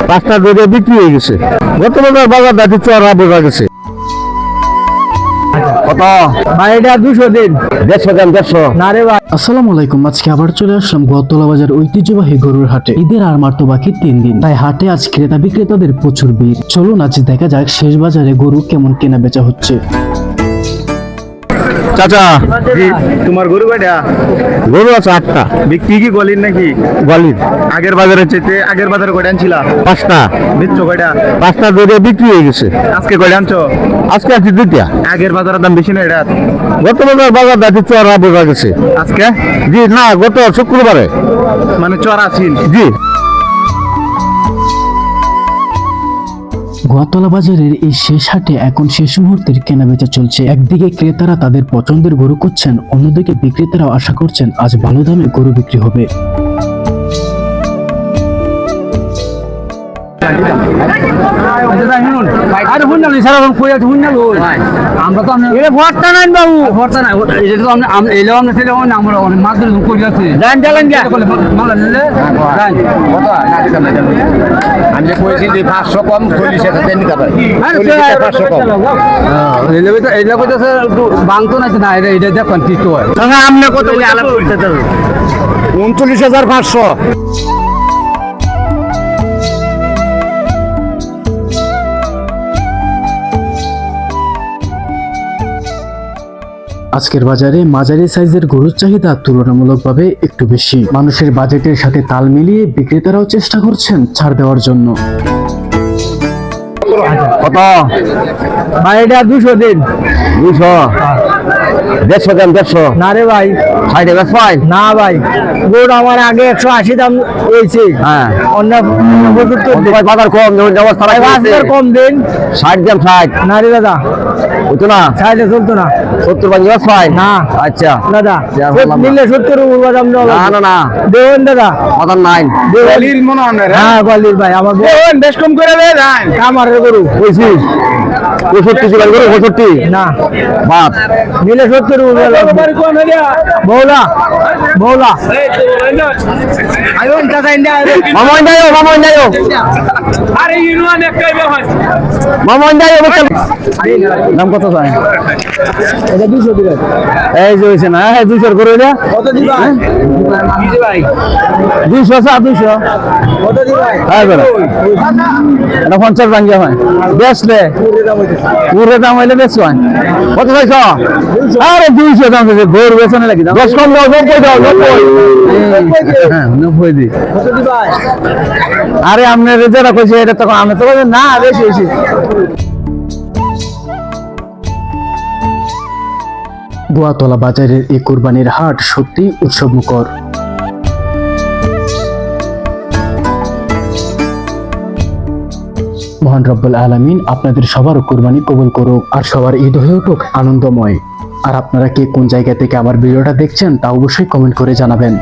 5টা দরে বিক্রি হয়ে গেছে। বর্তমানে বাজার দাঁড়িয়ে চড়া বোঝা গেছে। কত ভাই? এটা 200 দিন। 150 দাম 150 না রে ভাই। আসসালামু আলাইকুম। আজকে আবার চলে আসলাম গোয়াতলা বাজার ঐতিহ্যবাহী গরুর হাটে। ঈদের আর মাত্র বাকি 3 দিন, তাই হাটে আজ ক্রেতা বিক্রেতাদের প্রচুর ভিড়। চলুন আজ দেখা যাক শেষ বাজারে গরু কেমন কেনা বেচা হচ্ছে। চাচা তোমার গরু কয়টা? গরু আছে 8টা। বিক্রি কি গলির নাকি গলির। আগের বাজারে চাইতে আগের বাজারে কয়টা আনছিলা? 5টা। বেচছো কয়টা? 5টা দরে বিক্রি হয়ে গেছে। আজকে কয়টা আনছো? আজকে আছে 2টা। আগের বাজারের দাম বেশি না এটা? বর্তমানে বাজার দাঁড়িয়ে চড়া বোঝা গেছে। আজকে জি না, গত শুক্রবারে। মানে চড়া ছিল। জি গোয়াতলা বাজারের এই শেষ হাটে এখন শেষ মুহূর্তের কেনাবেচা চলছে। একদিকে ক্রেতারা তাদের পছন্দের গরু করছেন, অন্যদিকে বিক্রেতারাও আশা করছেন আজ ভালো দামে গরু বিক্রি হবে। আমরা তো ভর্তা নাই বাবু, ভর্তা নাই এটা তো আমরা এলাম না ছিল আমরা অনেক মাছ ধরে করি আছে জান চালান যা। মাল নিলে আমি যে কইছি যে 500 কম কইলি সেটা দেন নি কাটা। 500 কম। রেলওয়ে তো এইলা কইতাছে বাংতো না না এটা দেখুন কি তো হয়। সঙ্গে আপনি কত বলে আলাপ করতে তো? 39,500। আজকের বাজারে মাঝারি সাইজের গরুর চাহিদা তুলনামূলকভাবে একটু বেশি। মানুষের বাজেটের সাথে তাল মিলিয়ে বিক্রেতারাও চেষ্টা করছেন ছাড় দেওয়ার জন্য। কত ভাই এটা 200 দিন। 200 150 দাম 150 না রে ভাই, 60 টাকা পাই না ভাই, গরু আমার আগে 180 দাম হয়েছে। হ্যাঁ অন্য 75 দিন। ভাই বাজার কম যেমন অবস্থা ভাই বাজার কম দিন। 60 দাম 60 না রে দাদা, হতো না। 60 চলতো না। 70 বাজার পাই না আচ্ছা দাদা, যা বললাম না। নিলে 70 উপর দাম দেওয়া না না না দেবেন দাদা। বাজার নাই। গলির মনে হয় না রে। হ্যাঁ গলির ভাই, আমার দেন বেশ কম করে দে যান। কামারের গরু। কইছি 65 ছিল গরু 65 না বাপ নিলে 70 উপর বৌলা বৌলা আইন দাদা ইন্ডিয়া। মামন যাও আরে ইউনিয়ন একটাই ব্যাপার। মামন যাও দাম কত চাই? এটা 200 দিবেন। এই যে হইছে না, হ্যাঁ 200 করে দে। কত দিবেন ভাই? 200 চা 200 কত দিবেন? হ্যাঁ বেটা এটা 50 ভাঙ্গিয়া হয় বেচলে পুরো দাম হইলে বেচো হয়। কত চাইছ? আরে 200 দাম আছে, ঘর বেচনে লাগি দাম 10 কম দাও 90 দাও 90 হ্যাঁ 90 দি। কত দিবেন? আরে আপনি যেটা কইছে এটা তো আমি তো বলি না বেশি বেশি। গোয়াতলা বাজারের এই কুরবানির হাট সত্যিই উৎসবমুখর। মহান রব্বুল আলামিন আপনাদের সবার কুরবানি কবুল করুক আর সবার ঈদ হয়ে উঠুক আনন্দময়। আর আপনারা কে কোন জায়গা থেকে আমার ভিডিওটা দেখছেন তা অবশ্যই কমেন্ট করে জানাবেন।